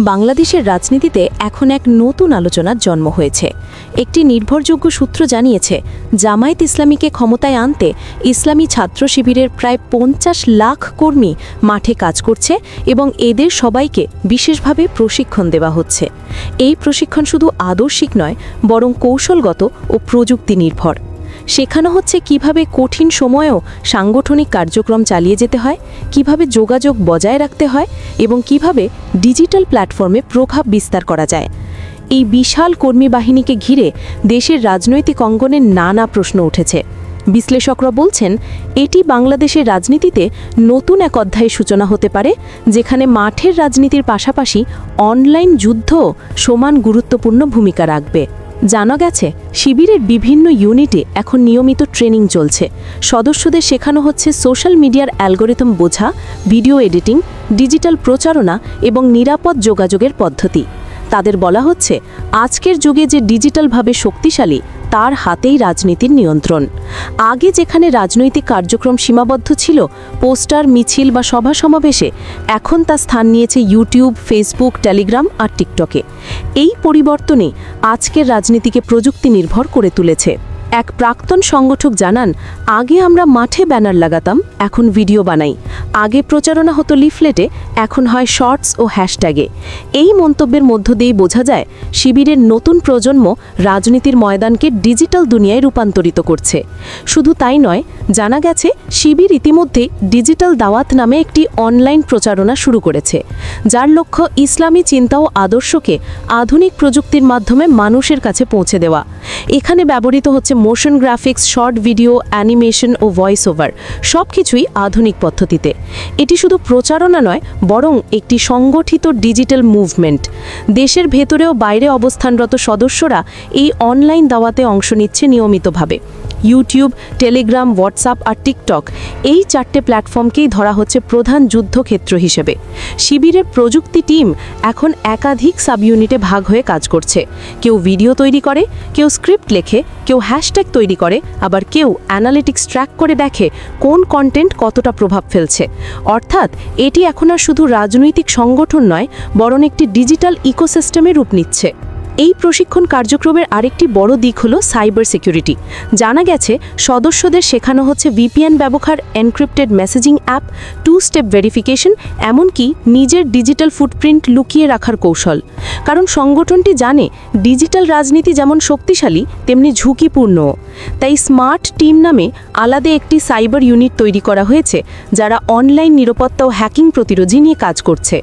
বাংলাদেশের রাজনীতিতে এখন এক নতুন আলোচনার জন্ম হয়েছে। একটি নির্ভরযোগ্য সূত্র জানিয়েছে, জামায়াত ইসলামীকে ক্ষমতায় আনতে ইসলামী ছাত্র শিবিরের প্রায় ৫০ লাখ কর্মী মাঠে কাজ করছে এবং এদের সবাইকে বিশেষভাবে প্রশিক্ষণ দেওয়া হচ্ছে। এই প্রশিক্ষণ শুধু আদর্শিক নয়, বরং কৌশলগত ও প্রযুক্তি নির্ভর। শেখানো হচ্ছে কিভাবে কঠিন সময়েও সাংগঠনিক কার্যক্রম চালিয়ে যেতে হয়, কিভাবে যোগাযোগ বজায় রাখতে হয় এবং কিভাবে ডিজিটাল প্ল্যাটফর্মে প্রভাব বিস্তার করা যায়। এই বিশাল কর্মী বাহিনীকে ঘিরে দেশের রাজনৈতিক অঙ্গনে নানা প্রশ্ন উঠেছে। বিশ্লেষকরা বলছেন, এটি বাংলাদেশের রাজনীতিতে নতুন এক অধ্যায়ের সূচনা হতে পারে, যেখানে মাঠের রাজনীতির পাশাপাশি অনলাইন যুদ্ধ সমান গুরুত্বপূর্ণ ভূমিকা রাখবে। জানা গেছে, শিবিরের বিভিন্ন ইউনিটে এখন নিয়মিত ট্রেনিং চলছে। সদস্যদের শেখানো হচ্ছে সোশ্যাল মিডিয়ার অ্যালগোরিদম বোঝা, ভিডিও এডিটিং, ডিজিটাল প্রচারণা এবং নিরাপদ যোগাযোগের পদ্ধতি। তাদের বলা হচ্ছে, আজকের যুগে যে ডিজিটালভাবে শক্তিশালী, তার হাতেই রাজনীতির নিয়ন্ত্রণ। আগে যেখানে রাজনৈতিক কার্যক্রম সীমাবদ্ধ ছিল পোস্টার, মিছিল বা সভা সমাবেশে, এখন তা স্থান নিয়েছে ইউটিউব, ফেসবুক, টেলিগ্রাম আর টিকটকে। এই পরিবর্তনে আজকের রাজনীতিকে প্রযুক্তি নির্ভর করে তুলেছে। এক প্রাক্তন সংগঠক জানান, আগে আমরা মাঠে ব্যানার লাগাতাম, এখন ভিডিও বানাই। আগে প্রচারণা হতো লিফলেটে, এখন হয় শর্টস ও হ্যাশট্যাগে। এই মন্তব্যের মধ্য দিয়েই বোঝা যায়, শিবিরের নতুন প্রজন্ম রাজনীতির ময়দানকে ডিজিটাল দুনিয়ায় রূপান্তরিত করছে। শুধু তাই নয়, জানা গেছে শিবির ইতিমধ্যে ডিজিটাল দাওয়াত নামে একটি অনলাইন প্রচারণা শুরু করেছে, যার লক্ষ্য ইসলামী চিন্তা ও আদর্শকে আধুনিক প্রযুক্তির মাধ্যমে মানুষের কাছে পৌঁছে দেওয়া। এখানে ব্যবহৃত হচ্ছে motion graphics, short video, animation ও ভয়েস ওভার, সবকিছুই আধুনিক পদ্ধতিতে। এটি শুধু প্রচারণা নয়, বরং একটি সংগঠিত ডিজিটাল মুভমেন্ট। দেশের ভেতরেও বাইরে অবস্থানরত সদস্যরা এই অনলাইন দাওয়াতে অংশ নিচ্ছে নিয়মিতভাবে। ইউটিউব, টেলিগ্রাম, হোয়াটসঅ্যাপ আর টিকটক, এই 4টে প্ল্যাটফর্মকেই ধরা হচ্ছে প্রধান যুদ্ধক্ষেত্র হিসেবে। শিবিরের প্রযুক্তি টিম এখন একাধিক সাব ইউনিটে ভাগ হয়ে কাজ করছে। কেউ ভিডিও তৈরি করে, কেউ স্ক্রিপ্ট লেখে, কেউ হ্যাশট্যাগ তৈরি করে, আবার কেউ অ্যানালিটিক্স ট্র্যাক করে দেখে কোন কন্টেন্ট কতটা প্রভাব ফেলছে। অর্থাৎ এটি এখন আর শুধু রাজনৈতিক সংগঠন নয়, বরং একটি ডিজিটাল ইকোসিস্টেমে রূপ নিচ্ছে। এই প্রশিক্ষণ কার্যক্রমের আরেকটি বড় দিক হলো সাইবার সিকিউরিটি। জানা গেছে, সদস্যদের শেখানো হচ্ছে ভিপিএন ব্যবহার, encrypted messaging app, 2 step verification, এমনকি নিজের ডিজিটাল ফুটপ্রিন্ট লুকিয়ে রাখার কৌশল। কারণ সংগঠনটি জানে, ডিজিটাল রাজনীতি যেমন শক্তিশালী, তেমনি ঝুঁকিপূর্ণ। তাই স্মার্ট টিম নামে আলাদা একটি সাইবার ইউনিট তৈরি করা হয়েছে, যারা অনলাইন নিরাপত্তা ও হ্যাকিং প্রতিরোধী নিয়ে কাজ করছে।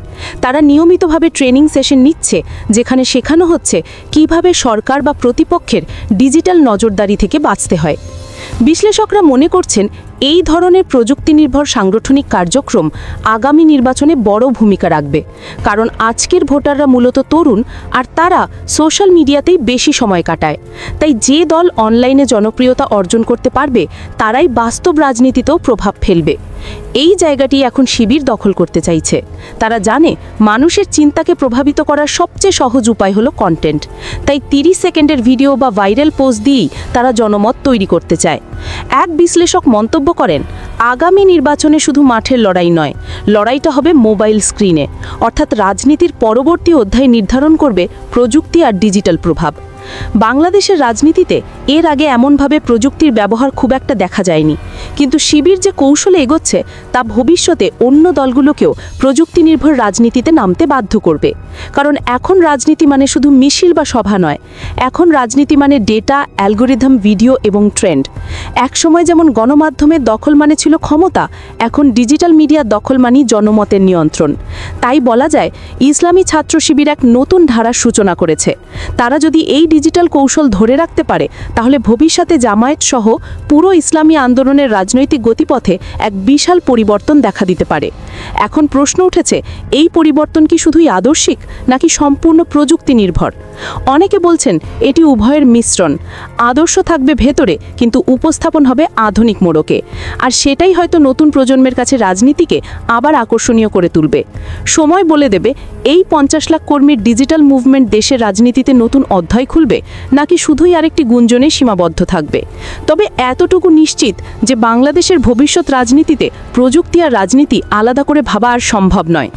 তারা নিয়মিতভাবে ট্রেনিং সেশন নিচ্ছে, যেখানে শেখানো হচ্ছে কিভাবে সরকার বা প্রতিপক্ষের ডিজিটাল নজরদারি থেকে বাঁচতে হয়। বিশ্লেষকরা মনে করছেন, এই ধরনের প্রযুক্তি নির্ভর সাংগঠনিক কার্যক্রম আগামী নির্বাচনে বড় ভূমিকা রাখবে। কারণ আজকের ভোটাররা মূলত তরুণ, আর তারা সোশ্যাল মিডিয়াতেই বেশি সময় কাটায়। তাই যে দল অনলাইনে জনপ্রিয়তা অর্জন করতে পারবে, তারাই বাস্তব রাজনীতিতেও প্রভাব ফেলবে। এই জায়গাটি এখন শিবির দখল করতে চাইছে। তারা জানে, মানুষের চিন্তাকে প্রভাবিত করার সবচেয়ে সহজ উপায় হলো কন্টেন্ট। তাই 30 সেকেন্ডের ভিডিও বা ভাইরাল পোস্ট দিয়েই তারা জনমত তৈরি করতে চায়। এক বিশ্লেষক মন্তব্য করেন, আগামী নির্বাচনে শুধু মাঠের লড়াই নয়, লড়াইটা হবে মোবাইল স্ক্রিনে। অর্থাৎ রাজনীতির পরবর্তী অধ্যায় নির্ধারণ করবে প্রযুক্তি আর ডিজিটাল প্রভাব। বাংলাদেশের রাজনীতিতে এর আগে এমনভাবে প্রযুক্তির ব্যবহার খুব একটা দেখা যায়নি, কিন্তু শিবির যে কৌশলে এগোচ্ছে, তা ভবিষ্যতে অন্য দলগুলোকেও প্রযুক্তি নির্ভর রাজনীতিতে নামতে বাধ্য করবে। কারণ এখন রাজনীতি মানে শুধু মিছিল বা সভা নয়, এখন রাজনীতি মানে ডেটা, অ্যালগোরিদম, ভিডিও এবং ট্রেন্ড। একসময় যেমন গণমাধ্যমের দখল মানে ছিল ক্ষমতা, এখন ডিজিটাল মিডিয়ার দখল মানেই জনমতের নিয়ন্ত্রণ। তাই বলা যায়, ইসলামী ছাত্র শিবির এক নতুন ধারার সূচনা করেছে। তারা যদি এই ডিজিটাল কৌশল ধরে রাখতে পারে, তাহলে ভবিষ্যতে জামায়াত সহ পুরো ইসলামী আন্দোলনের রাজনৈতিক গতিপথে এক বিশাল পরিবর্তন দেখা দিতে পারে। এখন প্রশ্ন উঠেছে, এই পরিবর্তন কি শুধুই আদর্শিক, নাকি সম্পূর্ণ প্রযুক্তি নির্ভর? অনেকে বলছেন, এটি উভয়ের মিশ্রণ। আদর্শ থাকবে ভেতরে, কিন্তু উপস্থাপন হবে আধুনিক মোড়কে। আর সেটাই হয়তো নতুন প্রজন্মের কাছে রাজনীতিকে আবার আকর্ষণীয় করে তুলবে। সময় বলে দেবে, এই 50 লাখ কর্মীর ডিজিটাল মুভমেন্ট দেশের রাজনীতিতে নতুন অধ্যায় খুলবে, নাকি শুধুই আরেকটি গুঞ্জনে সীমাবদ্ধ থাকবে। তবে এতটুকু নিশ্চিত যে বাংলাদেশের ভবিষ্যৎ রাজনীতিতে প্রযুক্তি আর রাজনীতি আলাদা করে ভাবা আর সম্ভব নয়।